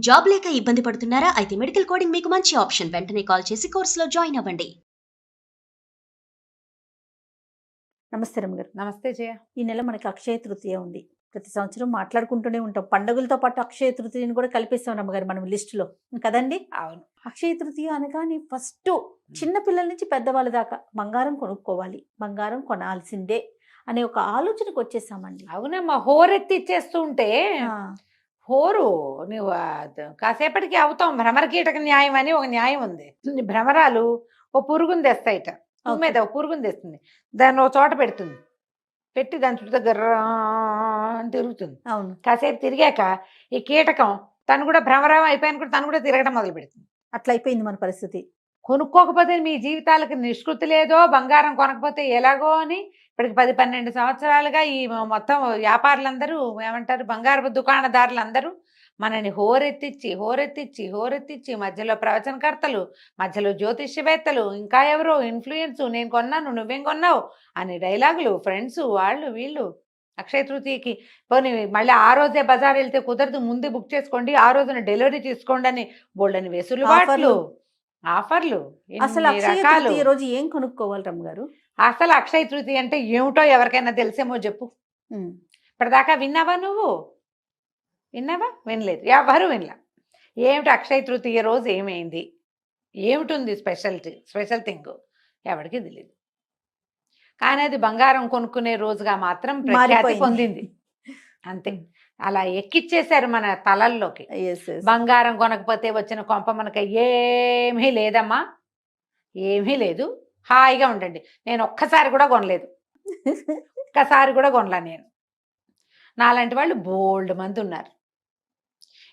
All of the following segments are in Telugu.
జాబ్ లేక ఇబ్బంది పడుతున్నారా? అయితే మెడికల్ కోడింగ్ మీకు మంచి ఆప్షన్. వెంటనే కాల్ చేసి కోర్సులో జాయిన్ అవ్వండి. నమస్తే రమ్మగారు. నమస్తే జయ. ఈ నెల మనకి అక్షయ తృతీయ ఉంది. ప్రతి సంవత్సరం మాట్లాడుకుంటూనే ఉంటాం. పండుగలతో పాటు అక్షయ తృతీయని కూడా కలిపేస్తాం రమ్మగారు మనం లిస్టులో కదండి. అవును. అక్షయ తృతీయ అనగానే ఫస్ట్ చిన్న పిల్లల నుంచి పెద్దవాళ్ళ దాకా బంగారం కొనుక్కోవాలి, బంగారం కొనాల్సిందే అనే ఒక ఆలోచనకు వచ్చేసామండి. అవునమ్మా, హోరెత్తి ఇచ్చేస్తూ ఉంటే హోరు నువ్వు కాసేపటికి అవుతాం. భ్రమర కీటక న్యాయం అని ఒక న్యాయం ఉంది. భ్రమరాలు ఓ పురుగుని తెస్తాయిట, పువ్వు మీద ఓ పురుగుని తెస్తుంది, దాన్ని ఓ చోట పెడుతుంది, పెట్టి దాని చుట్టూ గర్ర అని తిరుగుతుంది. అవును. కాసేపు తిరిగాక ఈ కీటకం తను కూడా భ్రమరం అయిపోయాను కూడా తను కూడా తిరగడం మొదలు పెడుతుంది. అట్లా అయిపోయింది మన పరిస్థితి. కొనుక్కోకపోతే మీ జీవితాలకు నిష్కృతి లేదో, బంగారం కొనకపోతే ఎలాగో అని ఇప్పటికి 10-12 సంవత్సరాలుగా ఈ మొత్తం వ్యాపారులందరూ ఏమంటారు, బంగారపు దుకాణదారులందరూ మనని హోరెత్తిచ్చి మధ్యలో ప్రవచనకర్తలు, మధ్యలో జ్యోతిష్యవేత్తలు, ఇంకా ఎవరో ఇన్ఫ్లుయెన్స్, నేను కొన్నాను నువ్వేం కొన్నావు అని డైలాగులు, ఫ్రెండ్స్ వాళ్ళు వీళ్ళు. అక్షయ తృతీయకి పోనీ మళ్ళీ ఆ రోజే బజార్ వెళ్తే కుదరదు, ముందే బుక్ చేసుకోండి, ఆ రోజున డెలివరీ తీసుకోండి అని బోళ్ళని వెసులుబాట్లు, ఆఫర్లు, అసలు ఎన్ని అక్షయ రకాలు. తృతీయ రోజు ఏం కొనుక్కోవాలి రమ్మగారు? అసలు అక్షయ తృతీయ అంటే ఏమిటో ఎవరికైనా తెలిసేమో చెప్పు. ఇప్పటిదాకా విన్నావా నువ్వు? విన్నావా? వినలేదు, ఎవరు వినలా. ఏమిటి అక్షయ తృతీయ రోజు ఏమైంది, ఏమిటి స్పెషల్ థింగ్ ఎవరికి తెలియదు. కానీ అది బంగారం కొనుక్కునే రోజుగా మాత్రం ప్రఖ్యాతి పొందింది. అంతే, అలా ఎక్కిచ్చేశారు మన తలల్లోకి. బంగారం కొనకపోతే వచ్చిన కొంప మనకి ఏమీ లేదమ్మా, ఏమీ లేదు, హాయిగా ఉండండి. నేను ఒక్కసారి కూడా కొనలేదు, ఒక్కసారి కూడా కొనలా నేను. నాలాంటి వాళ్ళు బోల్డ్ మంది ఉన్నారు.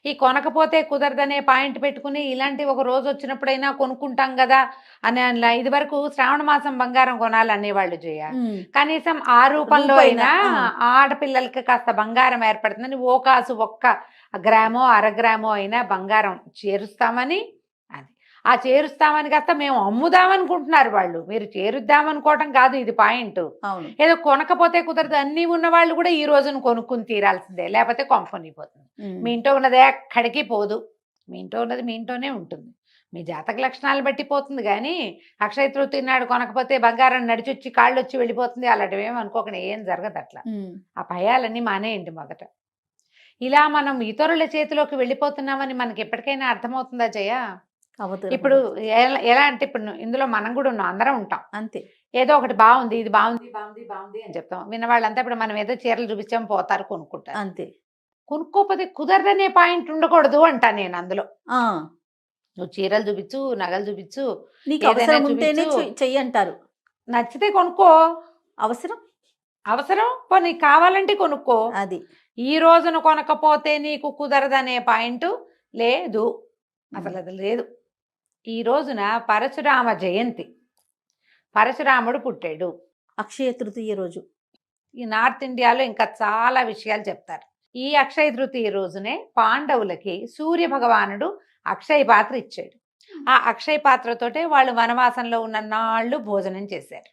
ఈ కొనకపోతే కుదరదనే పాయింట్ పెట్టుకుని ఇలాంటి ఒక రోజు వచ్చినప్పుడైనా కొనుక్కుంటాం కదా అని ఇది వరకు శ్రావణ మాసం బంగారం కొనాలనేవాళ్ళు చేయ. కనీసం ఆ రూపంలో అయినా ఆడపిల్లలకి కాస్త బంగారం ఏర్పడుతుందని ఓ కాసు, 1 గ్రామో 1/2 గ్రామో అయినా బంగారం చేరుస్తామని, అది ఆ చేరుస్తామని కాస్త మేము అమ్ముదామనుకుంటున్నారు వాళ్ళు. మీరు చేరుద్దామనుకోవటం కాదు ఇది పాయింట్. ఏదో కొనకపోతే కుదరదు, అన్నీ ఉన్న వాళ్ళు కూడా ఈ రోజును కొనుక్కుని తీరాల్సిందే, లేకపోతే కొంపనిపోతుంది. మీ ఇంట్లో ఉన్నది ఎక్కడికి పోదు, మీ ఇంట్లో ఉన్నది మీ ఇంట్లోనే ఉంటుంది. మీ జాతక లక్షణాలు బట్టి పోతుంది. కానీ అక్షయ తృతీయ నాడు కొనకపోతే బంగారం నడిచొచ్చి కాళ్ళు వచ్చి వెళ్ళిపోతుంది అలాంటివి ఏమి అనుకోకుండా ఏం జరగదు అట్లా. ఆ భయాలన్నీ మానేయండి మొదట. ఇలా మనం ఇతరుల చేతిలోకి వెళ్ళిపోతున్నామని మనకి ఎప్పటికైనా అర్థమవుతుందా జయ? ఇప్పుడు ఎలా అంటే, ఇప్పుడు ఇందులో మనం కూడా ఉన్నాం, అందరం ఉంటాం అంతే. ఏదో ఒకటి బాగుంది, ఇది బాగుంది బాగుంది బాగుంది అని చెప్తాం. విన్న వాళ్ళంతా ఇప్పుడు మనం ఏదో చీరలు చూపించాం పోతారు, కొనుక్కుంటారు. అంతే. కొనుక్కోపోతే కుదరదనే పాయింట్ ఉండకూడదు అంటా నేను అందులో. నువ్వు చీరలు చూపించు, నగలు చూపించు, చెయ్యంటారు. నచ్చితే కొనుక్కో, అవసరం నీకు కావాలంటే కొనుక్కో. అది ఈ రోజున కొనకపోతే నీకు కుదరదనే పాయింట్ లేదు, అసలు అది లేదు. ఈ రోజున పరశురామ జయంతి, పరశురాముడు పుట్టాడు అక్షయ తృతీయ రోజు. ఈ నార్త్ ఇండియాలో ఇంకా చాలా విషయాలు చెప్తారు. ఈ అక్షయ తృతీయ రోజునే పాండవులకి సూర్య భగవానుడు అక్షయ పాత్ర ఇచ్చాడు. ఆ అక్షయ పాత్రతోటే వాళ్ళు వనవాసంలో ఉన్న నాళ్ళు భోజనం చేశారు.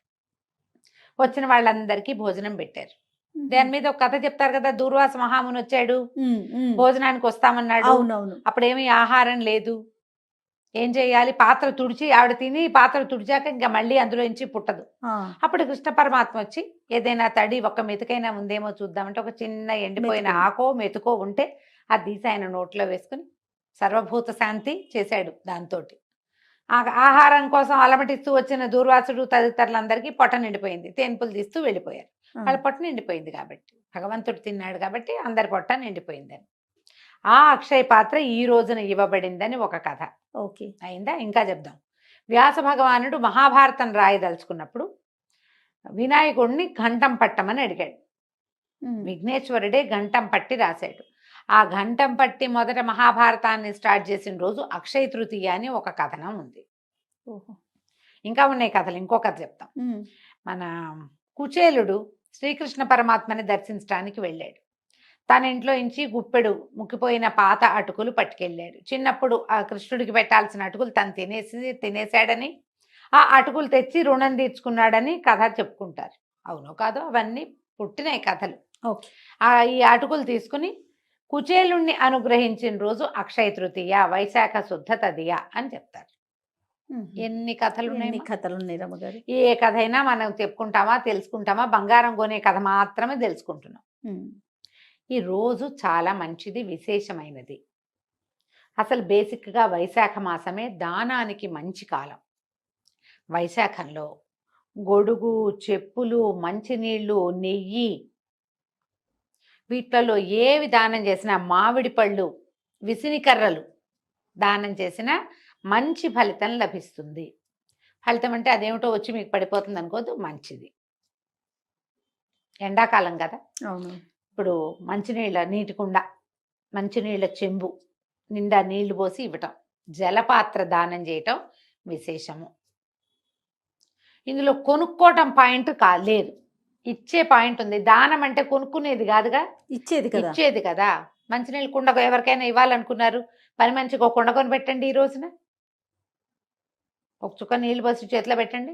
వచ్చిన వాళ్ళందరికీ భోజనం పెట్టారు. దాని మీద ఒక కథ చెప్తారు కదా, దూర్వాస మహాముని వచ్చాడు, భోజనానికి వస్తామన్నాడు. అప్పుడేమీ ఆహారం లేదు, ఏం చేయాలి, పాత్ర తుడిచి ఆవిడ తిని పాత్ర తుడిచాక ఇంకా మళ్ళీ అందులో నుంచి పుట్టదు. అప్పుడు కృష్ణ పరమాత్మ వచ్చి ఏదైనా తడి ఒక మెతుకైనా ఉందేమో చూద్దామంటే ఒక చిన్న ఎండిపోయిన ఆకో మెతుకో ఉంటే అది తీసి ఆయన నోట్లో వేసుకుని సర్వభూత శాంతి చేశాడు. దాంతో ఆహారం కోసం అలమటిస్తూ వచ్చిన దూర్వాసుడు తదితరులందరికీ పొట్ట నిండిపోయింది. తేన్పులు తీస్తూ వెళ్ళిపోయారు. వాళ్ళ పొట్ట నిండిపోయింది కాబట్టి, భగవంతుడు తిన్నాడు కాబట్టి అందరి పొట్ట నిండిపోయిందని. ఆ అక్షయ పాత్ర ఈ రోజున ఇవ్వబడిందని ఒక కథ. ఓకే, అయిందా? ఇంకా చెప్దాం. వ్యాస భగవానుడు మహాభారతం రాయదలుచుకున్నప్పుడు వినాయకుడిని ఘంటం పట్టమని అడిగాడు. విఘ్నేశ్వరుడే ఘంటం పట్టి రాశాడు. ఆ ఘంటం పట్టి మొదట మహాభారతాన్ని స్టార్ట్ చేసిన రోజు అక్షయ తృతీయ అని ఒక కథనం ఉంది. ఇంకా ఉన్నాయి కథలు, ఇంకో కథ చెప్తాం. మన కుచేలుడు శ్రీకృష్ణ పరమాత్మని దర్శించడానికి వెళ్ళాడు. తన ఇంట్లో నుంచి గుప్పెడు ముక్కిపోయిన పాత అటుకులు పట్టుకెళ్ళాడు. చిన్నప్పుడు ఆ కృష్ణుడికి పెట్టాల్సిన అటుకులు తను తినేశాడని, ఆ అటుకులు తెచ్చి రుణం తీర్చుకున్నాడని కథ చెప్పుకుంటారు. అవునో కాదో అవన్నీ పుట్టినాయి కథలు. ఈ అటుకులు తీసుకుని కుచేలుణ్ణి అనుగ్రహించిన రోజు అక్షయ తృతీయ, వైశాఖ శుద్ధ తదియ అని చెప్తారు. ఎన్ని కథలు ఎన్ని ఉన్నాయి. కథలు ఉన్నాయి రమ్మగారు. ఏ కథ అయినా మనం చెప్పుకుంటామా, తెలుసుకుంటామా? బంగారం కొనే కథ మాత్రమే తెలుసుకుంటున్నాం. ఈ రోజు చాలా మంచిది, విశేషమైనది. అసలు బేసిక్గా వైశాఖ మాసమే దానానికి మంచి కాలం. వైశాఖంలో గొడుగు, చెప్పులు, మంచినీళ్ళు, నెయ్యి, వీటిలలో ఏవి దానం చేసినా, మామిడి పళ్ళు, విసినికర్రలు దానం చేసినా మంచి ఫలితం లభిస్తుంది. ఫలితం అంటే అదేమిటో వచ్చి మీకు పడిపోతుంది అనుకోదు, మంచిది. ఎండాకాలం కదా, అవును. ఇప్పుడు మంచినీళ్ళ నీటి కుండ, మంచినీళ్ళ చెంబు నిండా నీళ్లు పోసి ఇవ్వటం, జలపాత్ర దానం చేయటం విశేషము. ఇందులో కొనుక్కోవటం పాయింట్ లేదు, ఇచ్చే పాయింట్ ఉంది. దానం అంటే కొనుక్కునేది కాదుగా, ఇచ్చేది కదా. మంచినీళ్ళ కుండ ఎవరికైనా ఇవ్వాలనుకున్నారు, పని మంచిగా ఒక కుండ కొని పెట్టండి. ఈ రోజున ఒక చుక్క నీళ్ళు పోసి చేతిలో పెట్టండి,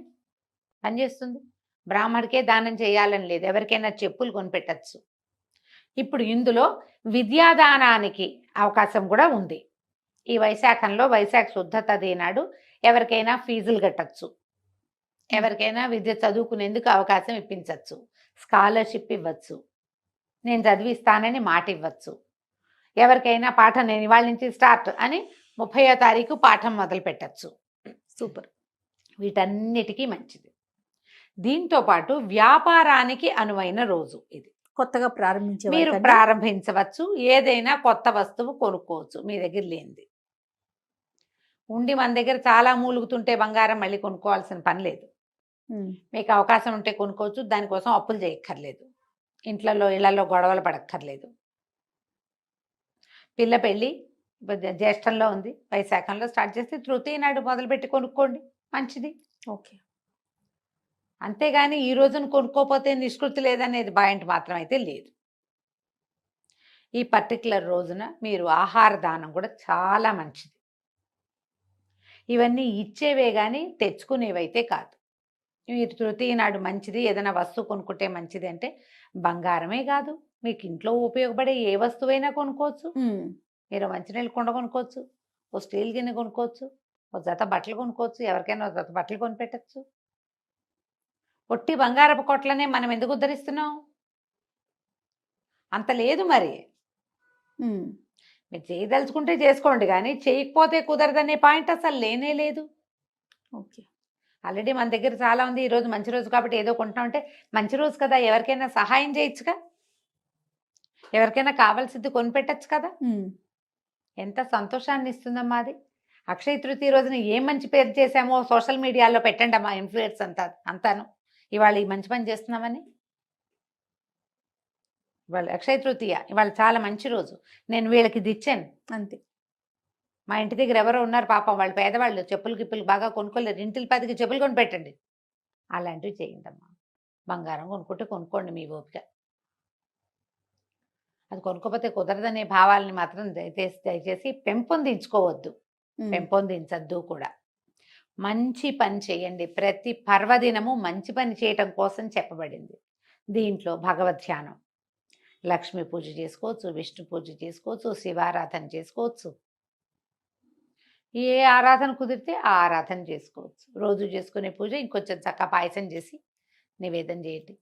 పనిచేస్తుంది. బ్రాహ్మడికే దానం చేయాలని లేదు, ఎవరికైనా చెప్పులు కొనిపెట్టచ్చు. ఇప్పుడు ఇందులో విద్యాదానానికి అవకాశం కూడా ఉంది. ఈ వైశాఖంలో వైశాఖ శుద్ధ తది నాడు ఎవరికైనా ఫీజులు కట్టచ్చు, ఎవరికైనా విద్య చదువుకునేందుకు అవకాశం ఇప్పించవచ్చు, స్కాలర్షిప్ ఇవ్వచ్చు, నేను చదివిస్తానని మాట ఇవ్వచ్చు. ఎవరికైనా పాఠం నేను ఇవాళ నుంచి స్టార్ట్ అని 30వ తారీఖు పాఠం మొదలు పెట్టచ్చు. సూపర్. వీటన్నిటికీ మంచిది. దీంతో పాటు వ్యాపారానికి అనువైన రోజు ఇది. కొత్తగా ప్రారంభించే మీరు ప్రారంభించవచ్చు, ఏదైనా కొత్త వస్తువు కొనుక్కోవచ్చు మీ దగ్గర లేనిది. ఉండి మన దగ్గర చాలా మూలుగుతుంటే బంగారం మళ్ళీ కొనుక్కోవాల్సిన పని లేదు. మీకు అవకాశం ఉంటే కొనుక్కోవచ్చు, దానికోసం అప్పులు చేయక్కర్లేదు, ఇళ్లలో గొడవలు పడక్కర్లేదు. పిల్ల పెళ్ళి జ్యేష్ఠంలో ఉంది, వైశాఖంలో స్టార్ట్ చేస్తే తృతీయ నాడు మొదలుపెట్టి కొనుక్కోండి, మంచిది. ఓకే. అంతేగాని ఈ రోజున కొనుక్కోపోతే నిష్కృతి లేదనేది పాయింట్ మాత్రం అయితే లేదు. ఈ పర్టికులర్ రోజున మీరు ఆహార దానం కూడా చాలా మంచిది. ఇవన్నీ ఇచ్చేవే కానీ తెచ్చుకునేవైతే కాదు. మీరు తృతీయ నాడు మంచిది, ఏదైనా వస్తువు కొనుక్కుంటే మంచిది అంటే బంగారమే కాదు, మీకు ఇంట్లో ఉపయోగపడే ఏ వస్తువైనా కొనుక్కోవచ్చు. మీరు మంచినీళ్ళు కుండ కొనుక్కోవచ్చు, ఓ స్టీల్ గిన్నె కొనుక్కోవచ్చు, ఓ జత బట్టలు కొనుక్కోవచ్చు, ఎవరికైనా ఒక జత బట్టలు కొనిపెట్టచ్చు. ఒట్టి బంగారపు కొట్లనే మనం ఎందుకు ఉద్ధరిస్తున్నాం? అంత లేదు మరి. మీరు చేయదలుచుకుంటే చేసుకోండి, కానీ చేయకపోతే కుదరదనే పాయింట్ అసలు లేనే లేదు. ఓకే. ఆల్రెడీ మన దగ్గర చాలా ఉంది. ఈరోజు మంచి రోజు కాబట్టి ఏదో కొంటున్నామంటే మంచి రోజు కదా, ఎవరికైనా సహాయం చేయొచ్చుగా, ఎవరికైనా కావాల్సింది కొనిపెట్టచ్చు కదా. ఎంత సంతోషాన్ని ఇస్తుందమ్మా అది. అక్షయ తృతీయ రోజున ఏం మంచి పేరు చేశామో సోషల్ మీడియాలో పెట్టండి అమ్మా, ఇన్ఫ్లుయెన్స్ అంతాను ఇవాళ ఈ మంచి పని చేస్తున్నామని. ఇవాళ అక్షయ తృతీయ, ఇవాళ చాలా మంచి రోజు, నేను వీళ్ళకి ఇది ఇచ్చాను అంతే. మా ఇంటి దగ్గర ఎవరో ఉన్నారు పాపం, వాళ్ళు పేదవాళ్ళు, చెప్పులు గిప్పులు బాగా కొనుక్కోలేరు, ఇంటికి 10కి చెప్పులు కొని పెట్టండి. అలాంటివి చేయండి అమ్మా. బంగారం కొనుక్కుంటే కొనుక్కోండి మీ ఓపిక. అది కొనుక్కోపోతే కుదరదనే భావాలని మాత్రం దయచేసి పెంపొందించుకోవద్దు, పెంపొందించద్దు కూడా. మంచి పని చేయండి. ప్రతి పర్వదినము మంచి పని చేయటం కోసం చెప్పబడింది. దీంట్లో భగవద్ ధ్యానం, లక్ష్మీ పూజ చేసుకోవచ్చు, విష్ణు పూజ చేసుకోవచ్చు, శివారాధన చేసుకోవచ్చు, ఏ ఆరాధన కుదిరితే ఆ ఆరాధన చేసుకోవచ్చు. రోజు చేసుకునే పూజ ఇంకొంచెం చక్కగా పాయసం చేసి నివేదన చేయండి.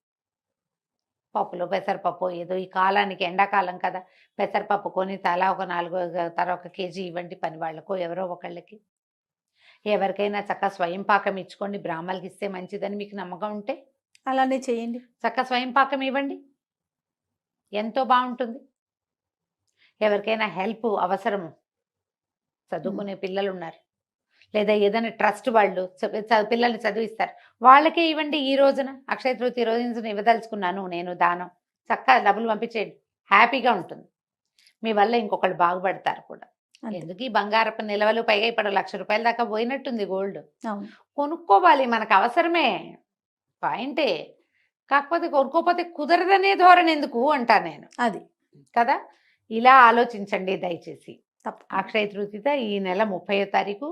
పప్పులో పెసరపప్పు, ఏదో ఈ కాలానికి ఎండాకాలం కదా, పెసరపప్పు కొని తలా ఒక 1 కేజీ ఇవ్వండి పని వాళ్ళకో ఎవరో ఒకళ్ళకి. ఎవరికైనా చక్కగా స్వయం పాకం ఇచ్చుకోండి, బ్రాహ్మణులకి ఇస్తే మంచిదని మీకు నమ్మకం ఉంటే అలానే చేయండి. చక్కగా స్వయం పాకం ఇవ్వండి, ఎంతో బాగుంటుంది. ఎవరికైనా హెల్ప్ అవసరము, చదువుకునే పిల్లలు ఉన్నారు, లేదా ఏదైనా ట్రస్ట్ వాళ్ళు పిల్లల్ని చదివిస్తారు, వాళ్ళకే ఇవ్వండి. ఈ రోజున అక్షయ తృతీయ రోజున ఇవ్వదలుచుకున్నాను నేను దానం, చక్కగా డబ్బులు పంపించేయండి, హ్యాపీగా ఉంటుంది. మీ వల్ల ఇంకొకళ్ళు బాగుపడతారు కూడా. ఎందుకు ఈ బంగారపు నిల్వలు, పైగా ఇప్పుడు 1,00,000 రూపాయల దాకా పోయినట్టుంది గోల్డ్. కొనుక్కోవాలి, మనకు అవసరమే, పాయింటే. కాకపోతే కొనుక్కోపోతే కుదరదనే ధోరణి ఎందుకు అంటా నేను, అది కదా. ఇలా ఆలోచించండి దయచేసి. అక్షయ తృతీయ ఈ నెల 30వ తారీఖు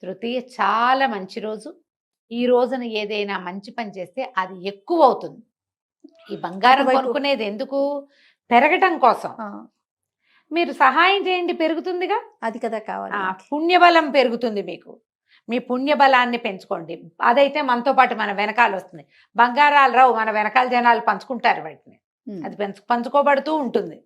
తృతీయ చాలా మంచి రోజు. ఈ రోజున ఏదైనా మంచి పని చేస్తే అది ఎక్కువ అవుతుంది. ఈ బంగారం కొనుక్కునేది ఎందుకు? పెరగటం కోసం. మీరు సహాయం చేయండి, పెరుగుతుందిగా. అది కదా కావాలి మనకి. పుణ్యబలం పెరుగుతుంది మీకు. మీ పుణ్యబలాన్ని పెంచుకోండి. అదైతే మనతో పాటు మన వెనకాల వస్తుంది. బంగారాలు రావు, మన వెనకాల జనాలు పంచుకుంటారు వాటిని. ఉమ్. అది పంచుకోబడుతూ ఉంటుంది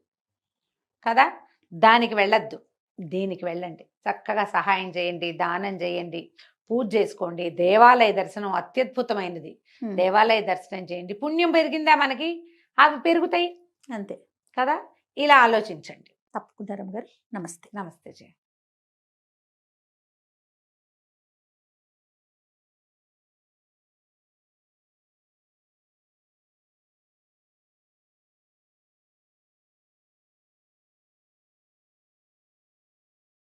కదా. దానికి వెళ్ళొద్దు, దీనికి వెళ్ళండి. చక్కగా సహాయం చేయండి, దానం చేయండి, పూజ చేసుకోండి. దేవాలయ దర్శనం అత్యద్భుతమైనది. ఉమ్. దేవాలయ దర్శనం చేయండి. పుణ్యం పెరిగిందా మనకి, అవి పెరుగుతాయి అంతే. కదా. ఇలా ఆలోచించండి. తప్పకుండా రమ్మగారు. నమస్తే. నమస్తే జయ.